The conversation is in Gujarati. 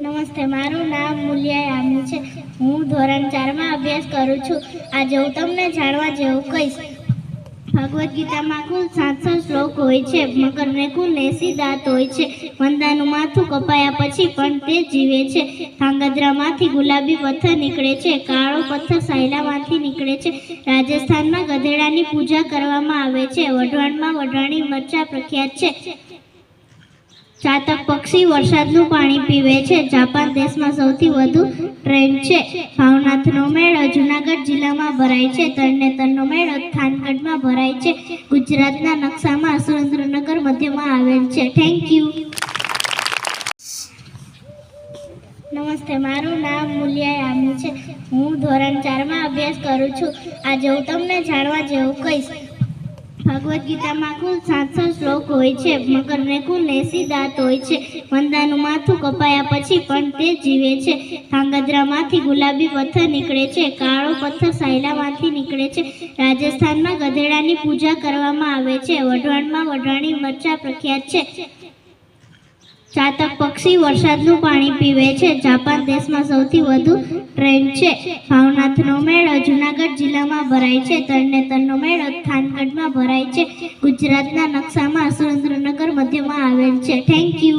નમસ્તે, મારું નામ મૂલ્યા યામી છે. હું ધોરણ 4માં અભ્યાસ કરું છું. આજે હું તમને જાણવા જેવું કહીશ. ભગવદ્ ગીતામાં કુલ 700 શ્લોક હોય છે. મગરને કુલ 80 દાંત હોય છે. વંદાનું માથું કપાયા પછી પણ તે જીવે છે. ધાંગધ્રામાંથી ગુલાબી પથ્થર નીકળે છે. કાળો પથ્થર સાયલામાંથી નીકળે છે. રાજસ્થાનમાં ગધેડાની પૂજા કરવામાં આવે છે. વઢવાણમાં વઢવાણી મરચાં પ્રખ્યાત છે. ચાતક પક્ષી વરસાદનું પાણી પીવે છે. જાપાન દેશમાં સૌથી વધુ ટ્રેન છે. ભાવનાથનો મેળો જૂનાગઢ જિલ્લામાં ભરાય છે. તરણેતરનો મેળો થાનગઢમાં ભરાય છે. ગુજરાતના નકશામાં સુરેન્દ્રનગર મધ્યમાં આવેલ છે. Thank you. નમસ્તે, મારું નામ મૂલ્યા યામી છે. હું ધોરણ 4માં અભ્યાસ કરું છું. આજે હું તમને જાણવા જેવું કહીશ. ભગવદ્ ગીતામાં કુલ 700 શ્લોક હોય છે. મગરને કુલ 80 દાંત હોય છે. વંદાનું માથું કપાયા પછી પણ તે જીવે છે. ધાંગધ્રામાંથી ગુલાબી પથ્થર નીકળે છે. કાળો પથ્થર સાયલામાંથી નીકળે છે. રાજસ્થાનમાં ગધેડાની પૂજા કરવામાં આવે છે. વઢવાણમાં વઢવાણી મરચાં પ્રખ્યાત છે. ચાતક પક્ષી વરસાદનું પાણી પીવે છે. જાપાન દેશમાં સૌથી વધુ ટ્રેન છે. ભાવનાથનો મેળો જૂનાગઢ જિલ્લામાં ભરાય છે. તરણેતરનો મેળો થાનગઢમાં ભરાય છે. ગુજરાતના નકશામાં સુરેન્દ્રનગર મધ્યમાં આવેલ છે. Thank you.